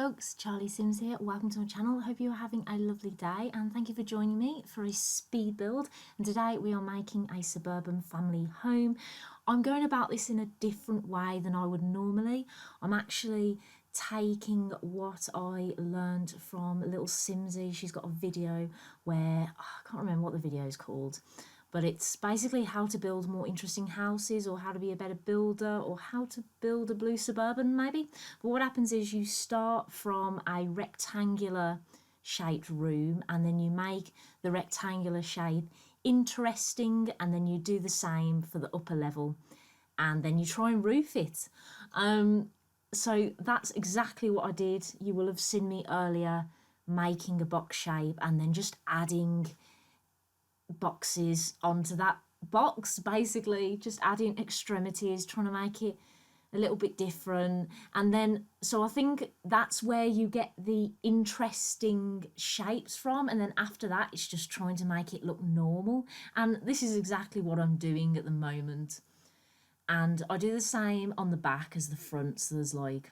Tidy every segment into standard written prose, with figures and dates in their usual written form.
folks, Charlie Sims here. Welcome to my channel. I hope you are having a lovely day and thank you for joining me for a speed build. And today we are making a suburban family home. I'm going about this in a different way than I would normally. I'm actually taking what I learned from little Simsy. She's got a video where, I can't remember what the video is called, but it's basically how to build more interesting houses, or how to be a better builder, or how to build a blue Suburban maybe. But what happens is you start from a rectangular shaped room and then you make the rectangular shape interesting, and then you do the same for the upper level and then you try and roof it. So that's exactly what I did. You will have seen me earlier making a box shape and then just adding boxes onto that box, basically just adding extremities, trying to make it a little bit different. And then so I think that's where you get the interesting shapes from, and then after that it's just trying to make it look normal, and this is exactly what I'm doing at the moment. And I do the same on the back as the front, so there's like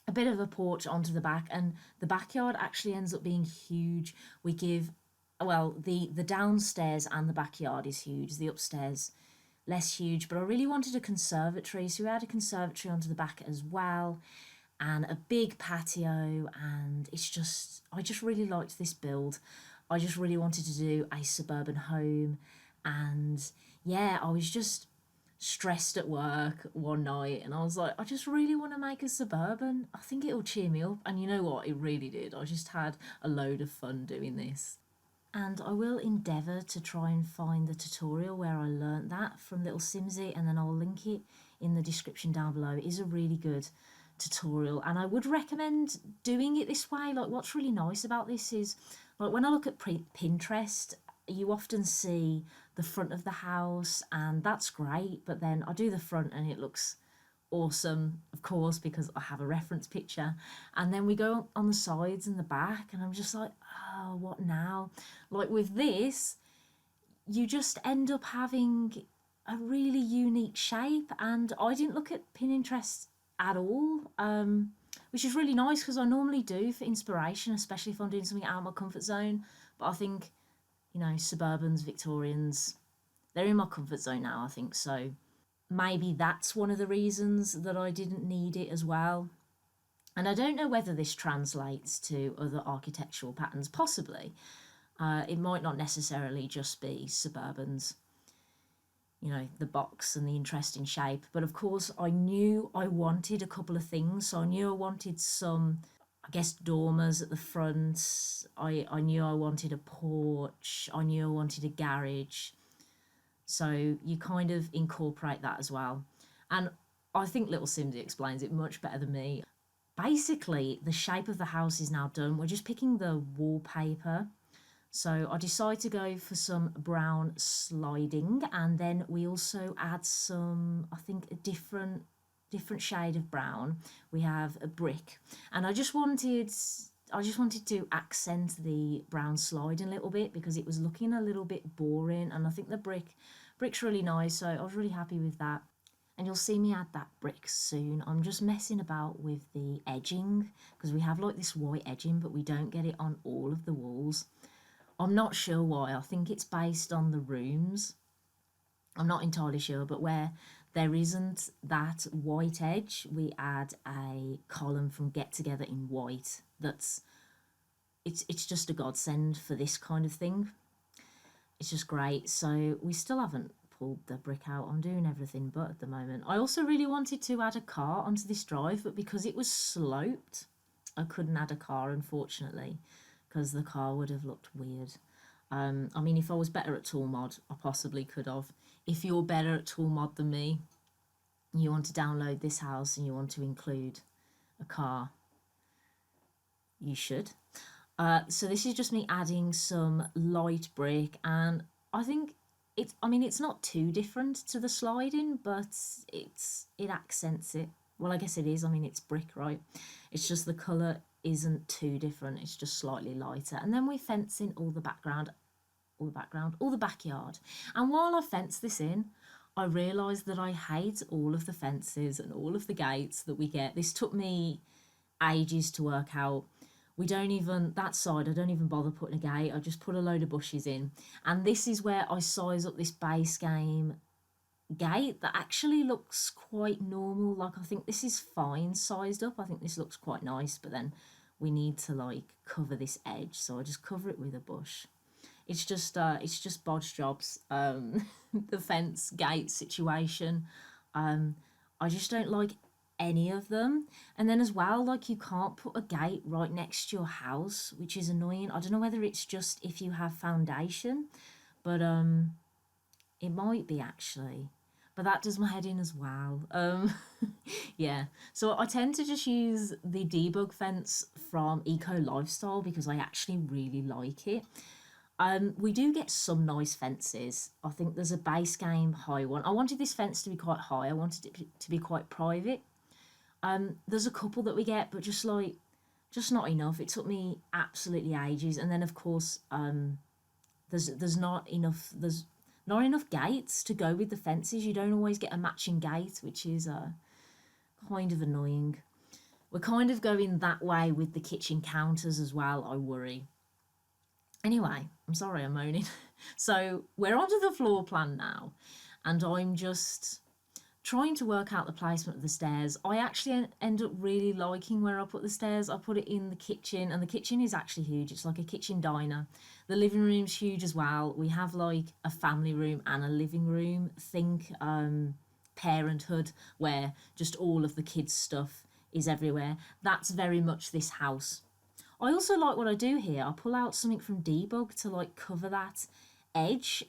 a bit of a porch onto the back, and the backyard actually ends up being huge. We give, well, the downstairs and the backyard is huge, the upstairs less huge, but I really wanted a conservatory, so we had a conservatory onto the back as well, and a big patio. And it's just, I just really liked this build. I just really wanted to do a suburban home. And yeah, I was just stressed at work one night and I was like, I just really want to make a suburban. I think it'll cheer me up. And you know what, it really did. I just had a load of fun doing this. And I will endeavour to try and find the tutorial where I learnt that from little Simsy, and then I'll link it in the description down below. It is a really good tutorial and I would recommend doing it this way. Like, what's really nice about this is, like, when I look at Pinterest, you often see the front of the house and that's great, but then I do the front and it looks awesome, of course, because I have a reference picture, and then we go on the sides and the back and I'm just like, oh, what now? Like with this, you just end up having a really unique shape, and I didn't look at Pinterest at all, which is really nice because I normally do for inspiration, especially if I'm doing something out of my comfort zone. But I think, you know, Suburbans, Victorians, they're in my comfort zone now, I think. So maybe that's one of the reasons that I didn't need it as well. And I don't know whether this translates to other architectural patterns, possibly. It might not necessarily just be Suburbans, you know, the box and the interesting shape. But of course, I knew I wanted a couple of things. So I knew I wanted some, I guess, dormers at the front. I knew I wanted a porch. I knew I wanted a garage. So you kind of incorporate that as well. And I think little Simsy explains it much better than me. Basically, the shape of the house is now done. We're just picking the wallpaper. So I decided to go for some brown sliding, and then we also add some, I think, a different shade of brown. We have a brick, and I just wanted to accent the brown sliding a little bit because it was looking a little bit boring, and I think the brick's really nice, so I was really happy with that. And you'll see me add that brick soon. I'm just messing about with the edging because we have like this white edging, but we don't get it on all of the walls. I'm not sure why. I think it's based on the rooms. I'm not entirely sure, but where there isn't that white edge, we add a column from Get Together in white. It's just a godsend for this kind of thing. It's just great. So we still haven't pulled the brick out. I'm doing everything but at the moment. I also really wanted to add a car onto this drive, but because it was sloped, I couldn't add a car, unfortunately, because the car would have looked weird. I mean, if I was better at tool mod, I possibly could have. If you're better at tool mod than me, you want to download this house and you want to include a car, you should. So this is just me adding some light brick, and I think it's not too different to the sliding, but it accents it. Well, I guess it is. I mean, it's brick, right? It's just the colour isn't too different. It's just slightly lighter. And then we fence in all the backyard. And while I fence this in, I realised that I hate all of the fences and all of the gates that we get. This took me ages to work out. We don't even, that side, I don't even bother putting a gate. I just put a load of bushes in. And this is where I size up this base game gate that actually looks quite normal. Like, I think this is fine sized up. I think this looks quite nice, but then we need to like cover this edge. So I just cover it with a bush. It's just bodge jobs. The fence gate situation. I just don't like any of them. And then as well, like, you can't put a gate right next to your house, which is annoying. I don't know whether it's just if you have foundation, but it might be actually. But that does my head in as well. Yeah. So I tend to just use the debug fence from Eco Lifestyle because I actually really like it. We do get some nice fences. I think there's a base game high one. I wanted this fence to be quite high. I wanted it to be quite private. There's a couple that we get, but just not enough. It took me absolutely ages. And then of course, there's not enough gates to go with the fences. You don't always get a matching gate, which is kind of annoying. We're kind of going that way with the kitchen counters as well, I worry. Anyway, I'm sorry I'm moaning. So we're onto the floor plan now, and I'm just trying to work out the placement of the stairs. I actually end up really liking where I put the stairs. I put it in the kitchen, and the kitchen is actually huge. It's like a kitchen diner. The living room's huge as well. We have like a family room and a living room. Think parenthood, where just all of the kids' stuff is everywhere. That's very much this house. I also like what I do here. I pull out something from debug to like cover that edge.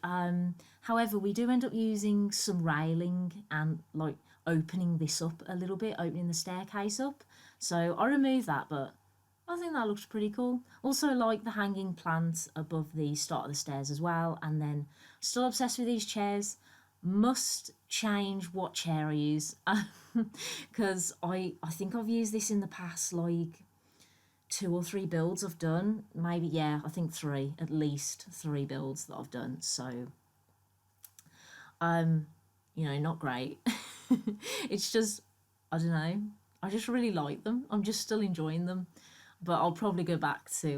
However, we do end up using some railing and like opening this up a little bit, opening the staircase up. So I remove that, but I think that looks pretty cool. Also like the hanging plants above the start of the stairs as well. And then still obsessed with these chairs. Must change what chair I use because I think I've used this in the past, like 2 or 3 builds I've done. Maybe, yeah, I think three, at least 3 builds that I've done. So, not great. It's just, I don't know. I just really like them. I'm just still enjoying them. But I'll probably go back to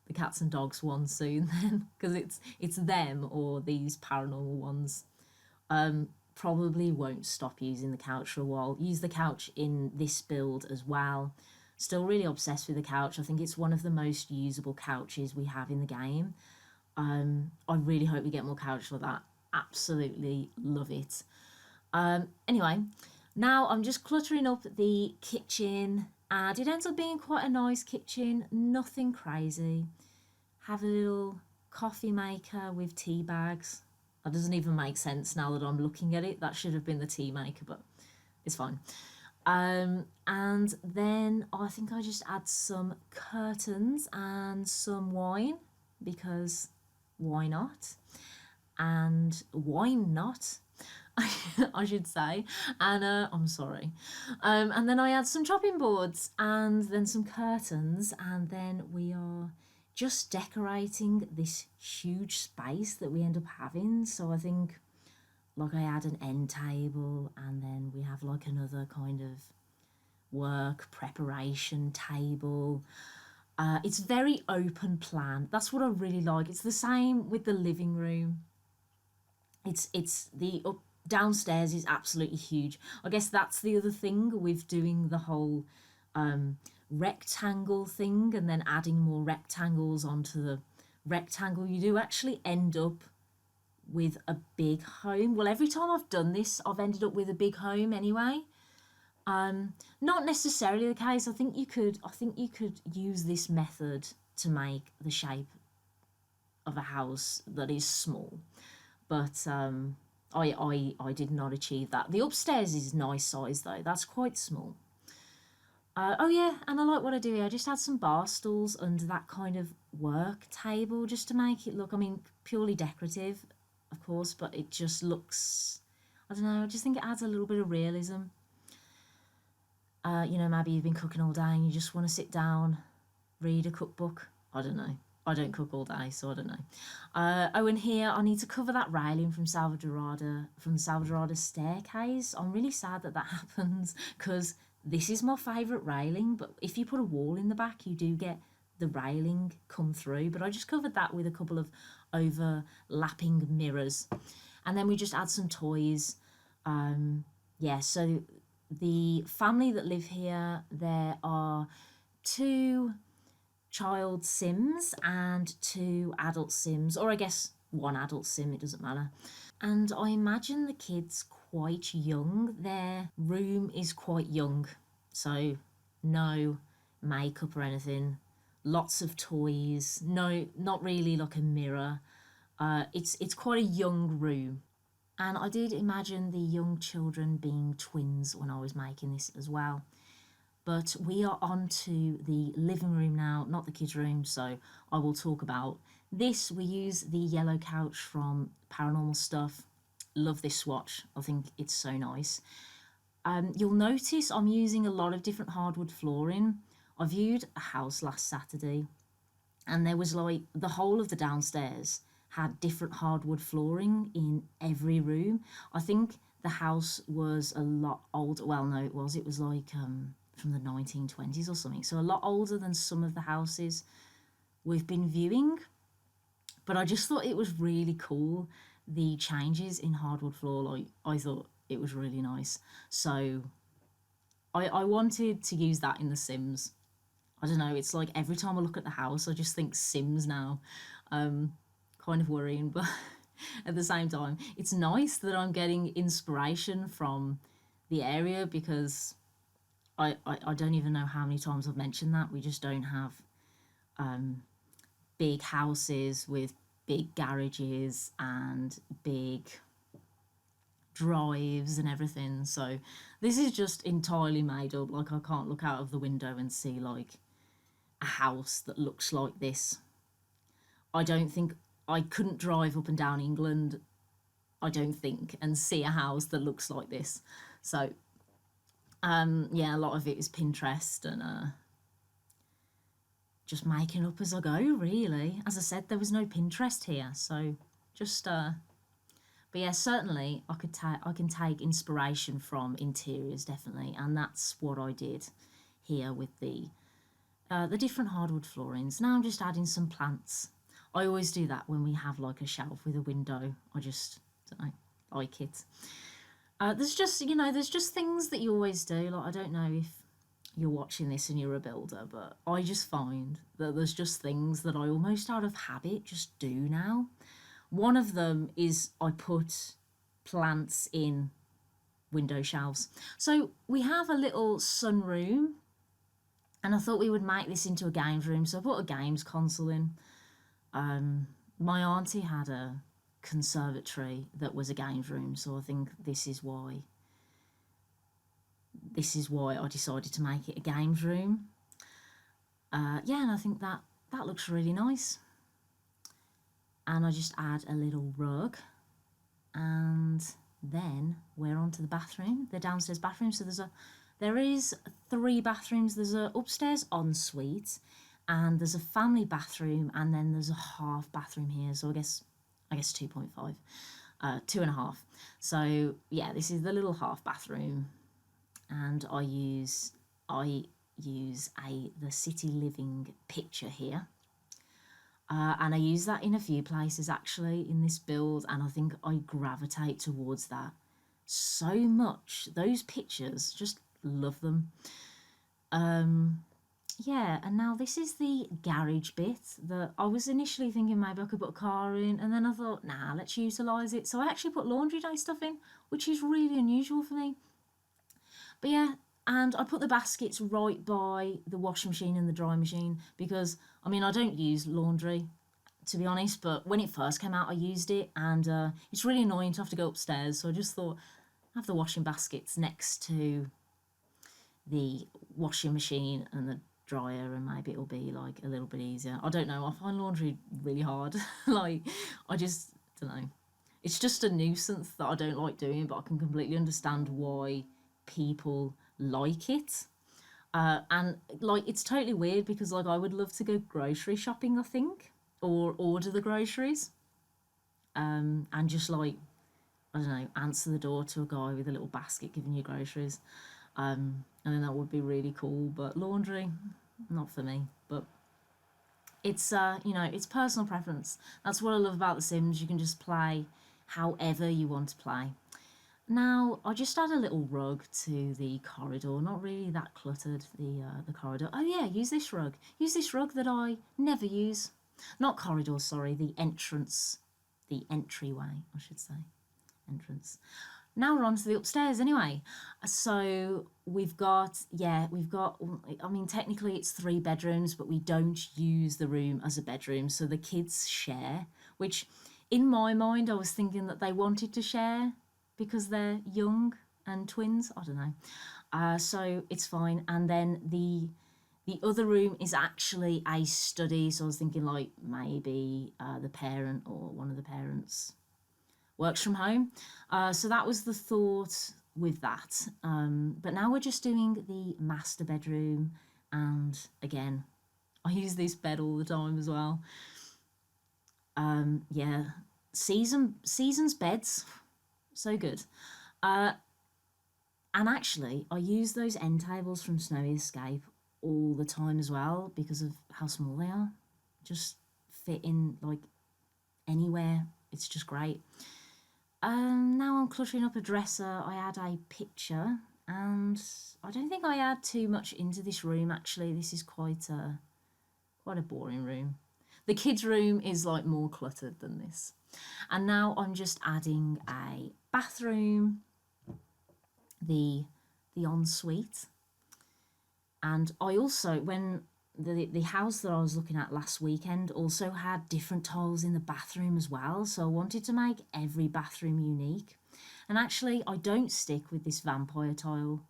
the cats and dogs one soon then, because it's them or these paranormal ones. Probably won't stop using the couch for a while. Use the couch in this build as well. Still really obsessed with the couch. I think it's one of the most usable couches we have in the game. I really hope we get more couch like that. Absolutely love it. Anyway, now I'm just cluttering up the kitchen, and it ends up being quite a nice kitchen. Nothing crazy. Have a little coffee maker with tea bags. That doesn't even make sense now that I'm looking at it. That should have been the tea maker, but it's fine. And then I think I just add some curtains and some wine, because why not? And why not? I should say. And I'm sorry. And then I add some chopping boards and then some curtains, and then we are just decorating this huge space that we end up having. So I think like I add an end table, and then we have like another kind of work preparation table. It's very open plan. That's what I really like. It's the same with the living room. It's the up downstairs is absolutely huge. I guess that's the other thing with doing the whole rectangle thing and then adding more rectangles onto the rectangle. You do actually end up with a big home. Well, every time I've done this, I've ended up with a big home anyway. Not necessarily the case. I think you could use this method to make the shape of a house that is small, but I did not achieve that. The upstairs is nice size though. That's quite small. Oh yeah, and I like what I do here. I just add some bar stools under that kind of work table just to make it look, I mean, purely decorative, of course, but it just looks, I don't know, I just think it adds a little bit of realism. Maybe you've been cooking all day and you just want to sit down, read a cookbook. I don't know. I don't cook all day, so I don't know. And here I need to cover that railing from the Salvadorada staircase. I'm really sad that happens because this is my favourite railing, but if you put a wall in the back, you do get the railing come through. But I just covered that with a couple of overlapping mirrors. And then we just add some toys. Yeah, so the family that live here, there are two child Sims and two adult Sims, or I guess one adult Sim, it doesn't matter. And I imagine the kids quite young. Their room is quite young, so no makeup or anything. Lots of toys. No, not really like a mirror. It's quite a young room. And I did imagine the young children being twins when I was making this as well. But we are on to the living room now, not the kids' room, so I will talk about this. We use the yellow couch from Paranormal Stuff. Love this swatch. I think it's so nice. You'll notice I'm using a lot of different hardwood flooring. I viewed a house last Saturday and there was like the whole of the downstairs had different hardwood flooring in every room. I think the house was a lot older. Well, no, it was. It was like from the 1920s or something. So a lot older than some of the houses we've been viewing. But I just thought it was really cool, the changes in hardwood floor. Like, I thought it was really nice. So I wanted to use that in The Sims. I don't know, it's like every time I look at the house, I just think Sims now. Kind of worrying, but at the same time, it's nice that I'm getting inspiration from the area because I don't even know how many times I've mentioned that. We just don't have big houses with big garages and big drives and everything. So this is just entirely made up. Like, I can't look out of the window and see like a house that looks like this. I don't think I couldn't drive up and down England, I don't think, and see a house that looks like this. So yeah, a lot of it is Pinterest and just making up as I go, really. As I said, there was no Pinterest here, so just but yeah, certainly I can take inspiration from interiors, definitely, and that's what I did here with the different hardwood floorings. Now I'm just adding some plants. I always do that when we have like a shelf with a window. I just don't know, like it. There's just, there's just things that you always do. Like, I don't know if you're watching this and you're a builder, but I just find that there's just things that I almost out of habit just do now. One of them is I put plants in window shelves. So we have a little sunroom and I thought we would make this into a games room. So I put a games console in. My auntie had a conservatory that was a games room, so I think this is why I decided to make it a games room. Yeah, and I think that looks really nice. And I just add a little rug, and then we're on to the bathroom, the downstairs bathroom. So there is 3 bathrooms. There's a upstairs ensuite, and there's a family bathroom, and then there's a half bathroom here. So I guess 2.5, 2.5. So yeah, this is the little half bathroom, and I use the city living picture here. And I use that in a few places actually in this build, and I think I gravitate towards that so much. Those pictures, just love them. Yeah, and now this is the garage bit that I was initially thinking maybe I could put a car in, and then I thought, nah, let's utilise it. So I actually put laundry day stuff in, which is really unusual for me. But yeah, and I put the baskets right by the washing machine and the dry machine because, I mean, I don't use laundry, to be honest, but when it first came out, I used it, and it's really annoying to have to go upstairs. So I just thought, have the washing baskets next to the washing machine and the dryer, and maybe it'll be like a little bit easier. I don't know, I find laundry really hard. Like, I just don't know, it's just a nuisance that I don't like doing, but I can completely understand why people like it. And like, it's totally weird because like I would love to go grocery shopping, I think, or order the groceries, and just like, I don't know, answer the door to a guy with a little basket giving you groceries. And then that would be really cool. But laundry, not for me. But it's it's personal preference. That's what I love about The Sims. You can just play however you want to play. Now, I just add a little rug to the corridor. Not really that cluttered, the corridor. Oh yeah, use this rug. Use this rug that I never use. Not corridor, sorry, the entrance. The entryway, I should say. Entrance. Now we're on to the upstairs anyway. So I mean, technically it's 3 bedrooms, but we don't use the room as a bedroom. So the kids share, which in my mind, I was thinking that they wanted to share because they're young and twins. I don't know. So it's fine. And then the other room is actually a study. So I was thinking like maybe the parent or one of the parents works from home. So that was the thought with that. But now we're just doing the master bedroom. And again, I use this bed all the time as well. Yeah, seasons beds, so good. And actually, I use those end tables from Snowy Escape all the time as well because of how small they are. Just fit in like anywhere. It's just great. Now I'm cluttering up a dresser. I add a picture, and I don't think I add too much into this room. Actually, this is quite a boring room. The kids' room is like more cluttered than this. And now I'm just adding a bathroom, the ensuite, and I also, when the house that I was looking at last weekend also had different tiles in the bathroom as well, so I wanted to make every bathroom unique. And actually, I don't stick with this vampire tile,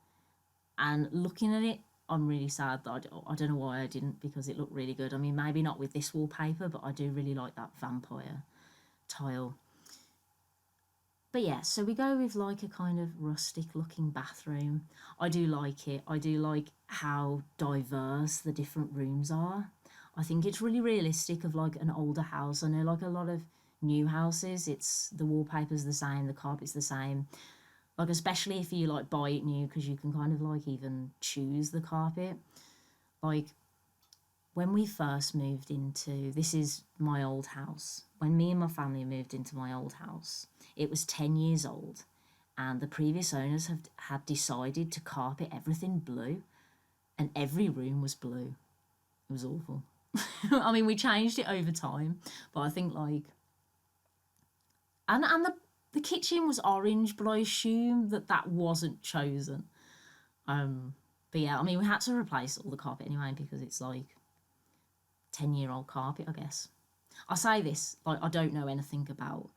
and looking at it, I'm really sad that I don't know why I didn't, because it looked really good. I mean, maybe not with this wallpaper, but I do really like that vampire tile. But yeah, so we go with like a kind of rustic looking bathroom. I do like it. I do like how diverse the different rooms are. I think it's really realistic of like an older house. I know like a lot of new houses, it's the wallpaper's the same, the carpet's the same. Like especially if you like buy it new, because you can kind of like even choose the carpet. Like when we first moved into, this is my old house. When me and my family moved into my old house, it was 10 years old, and the previous owners had decided to carpet everything blue, and every room was blue. It was awful. I mean, we changed it over time, but I think like, and the kitchen was orange, but I assume that wasn't chosen. But yeah, I mean, we had to replace all the carpet anyway because it's like 10-year-old carpet, I guess. I say this like I don't know anything about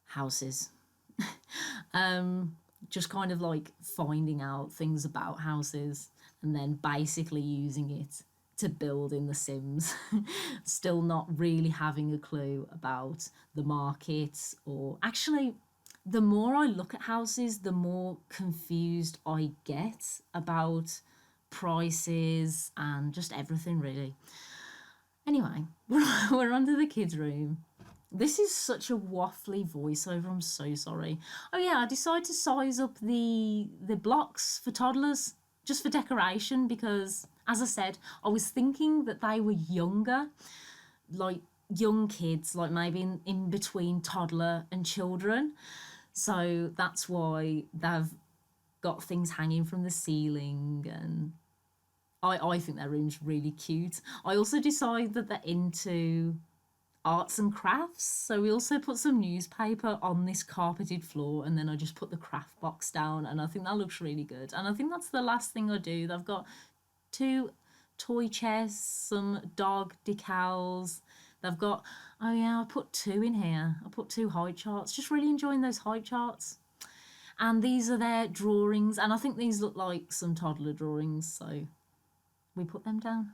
houses. Just kind of like finding out things about houses and then basically using it to build in The Sims. Still not really having a clue about the market, or actually, the more I look at houses, the more confused I get about prices and just everything, really. Anyway, we're under the kids' room. This is such a waffly voiceover. I'm so sorry. Oh yeah, I decided to size up the blocks for toddlers just for decoration because, as I said, I was thinking that they were younger, like young kids, like maybe in between toddler and children. So that's why they've got things hanging from the ceiling, and I think their room's really cute. I also decided that they're into arts and crafts, so we also put some newspaper on this carpeted floor, and then I just put the craft box down, and I think that looks really good. And I think that's the last thing I do. They've got 2 toy chests, some dog decals. They've got, oh yeah, I put 2 in here. I put 2 height charts. Just really enjoying those height charts. And these are their drawings, and I think these look like some toddler drawings, so we put them down.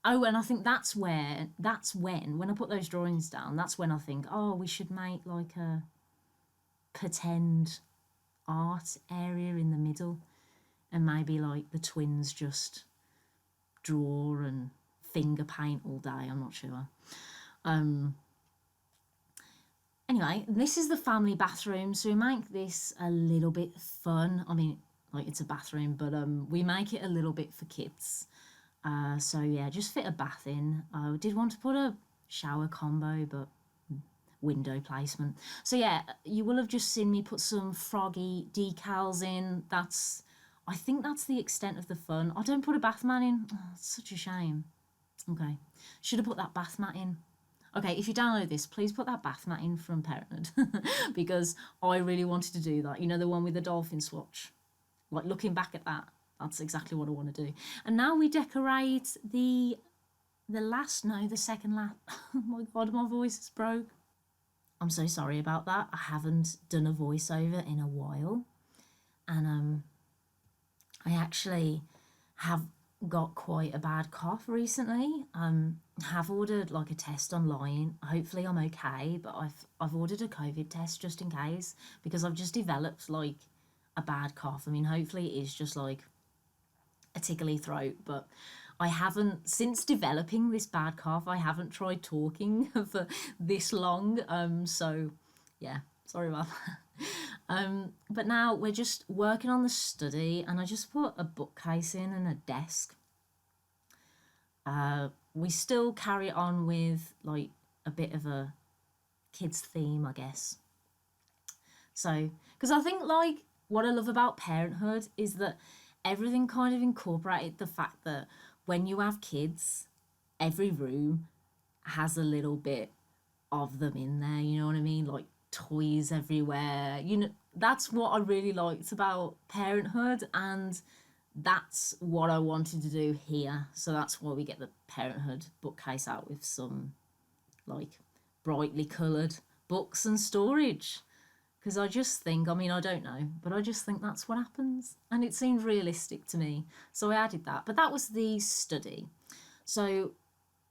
Oh, and I think that's when I put those drawings down, that's when I think, oh, we should make like a pretend art area in the middle, and maybe like the twins just draw and finger paint all day. I'm not sure. Anyway, this is the family bathroom, so we make this a little bit fun. I mean, like it's a bathroom, but we make it a little bit for kids. So yeah, just fit a bath in. I did want to put a shower combo, but window placement. So yeah, you will have just seen me put some froggy decals in. I think that's the extent of the fun. I don't put a bath mat in. Oh, it's such a shame. Okay, should have put that bath mat in. Okay, if you download this, please put that bath mat in from Parenthood because I really wanted to do that. You know, the one with the dolphin swatch. Like looking back at that, that's exactly what I want to do. And now we decorate the second lap. Oh my god, my voice is broke. I'm so sorry about that. I haven't done a voiceover in a while, and I actually have got quite a bad cough recently. Have ordered like a test online. Hopefully I'm okay, but I've ordered a COVID test just in case because I've just developed like a bad cough. I mean, hopefully it is just like a tickly throat, but I haven't, since developing this bad cough, I haven't tried talking for this long. So yeah, sorry about that. But now we're just working on the study, and I just put a bookcase in and a desk. We still carry on with like a bit of a kids theme, I guess. So, because I think like what I love about Parenthood is that everything kind of incorporated the fact that when you have kids, every room has a little bit of them in there, you know what I mean? Like toys everywhere. You know, that's what I really liked about Parenthood, and that's what I wanted to do here. So that's why we get the Parenthood bookcase out with some like brightly coloured books and storage. Because I just think, I mean, I don't know, but I just think that's what happens. And it seemed realistic to me. So I added that. But that was the study. So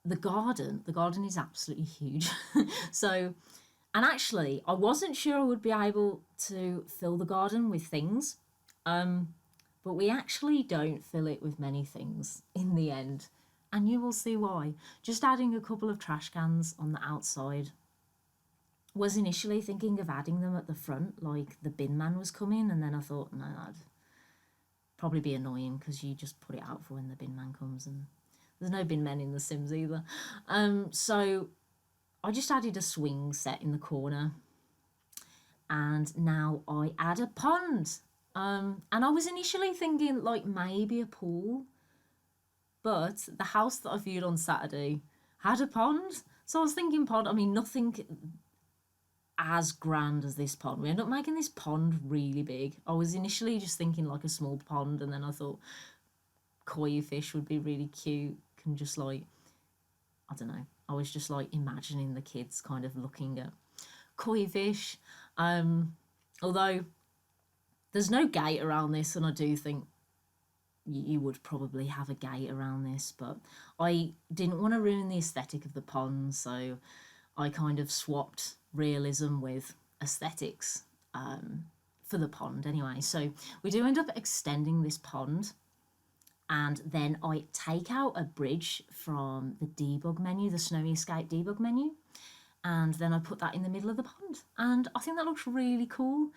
the garden is absolutely huge. So, and actually, I wasn't sure I would be able to fill the garden with things. But we actually don't fill it with many things in the end. And you will see why. Just adding a couple of trash cans on the outside. Was initially thinking of adding them at the front, like the bin man was coming, and then I thought, no, that'd probably be annoying because you just put it out for when the bin man comes, and there's no bin men in The Sims either. So I just added a swing set in the corner, and now I add a pond. And I was initially thinking like maybe a pool, but the house that I viewed on Saturday had a pond. So I was thinking pond, I mean, nothing as grand as this pond. We ended up making this pond really big. I was initially just thinking like a small pond, and then I thought koi fish would be really cute. Can just like, I don't know. I was just like imagining the kids kind of looking at koi fish. Although there's no gate around this, and I do think you would probably have a gate around this, but I didn't want to ruin the aesthetic of the pond, so I kind of swapped realism with aesthetics for the pond anyway. So we do end up extending this pond, and then I take out a bridge from the debug menu, the Snowy Escape debug menu, and then I put that in the middle of the pond, and I think that looks really cool.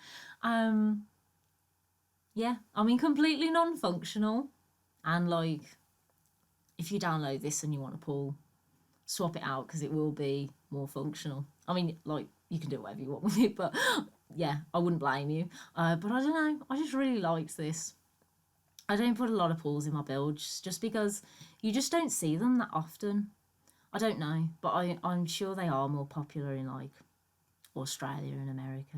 Yeah, I mean, completely non-functional, and like if you download this and you want a pool, swap it out because it will be more functional. I mean, like, you can do whatever you want with it, but yeah, I wouldn't blame you. But I don't know, I just really liked this. I don't put a lot of pools in my builds just because you just don't see them that often. I don't know, but I'm sure they are more popular in like Australia and America.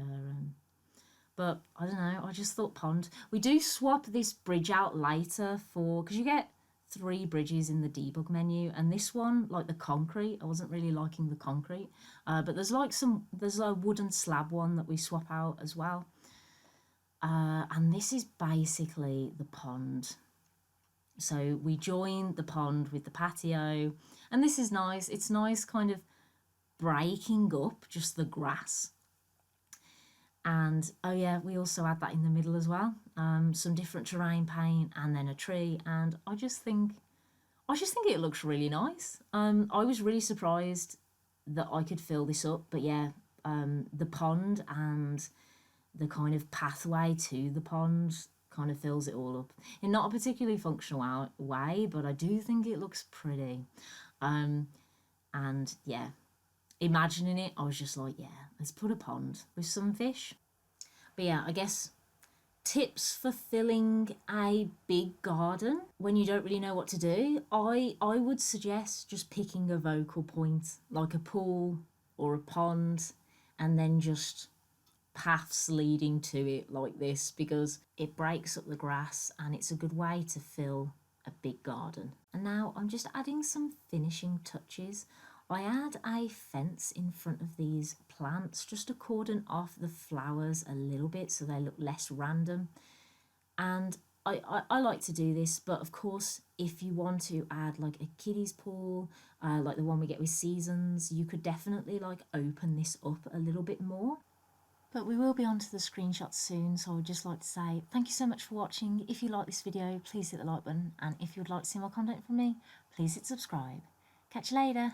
But I don't know, I just thought pond. We do swap this bridge out later because you get 3 bridges in the debug menu, and this one, like the concrete, I wasn't really liking the concrete, but there's a wooden slab one that we swap out as well, and this is basically the pond. So we join the pond with the patio, and this is nice. It's nice kind of breaking up just the grass. And oh yeah, we also add that in the middle as well. Some different terrain paint, and then a tree, and I just think it looks really nice. I was really surprised that I could fill this up, but yeah, the pond and the kind of pathway to the pond kind of fills it all up in not a particularly functional way, but I do think it looks pretty. And yeah, imagining it, I was just like, yeah, let's put a pond with some fish. But yeah, I guess tips for filling a big garden when you don't really know what to do. I would suggest just picking a focal point, like a pool or a pond, and then just paths leading to it like this, because it breaks up the grass and it's a good way to fill a big garden. And now I'm just adding some finishing touches. I add a fence in front of these plants just to cordon off the flowers a little bit so they look less random. And I like to do this, but of course, if you want to add like a kiddie's pool, like the one we get with Seasons, you could definitely like open this up a little bit more. But we will be on to the screenshots soon, so I would just like to say thank you so much for watching. If you like this video, please hit the like button, and if you would like to see more content from me, please hit subscribe. Catch you later.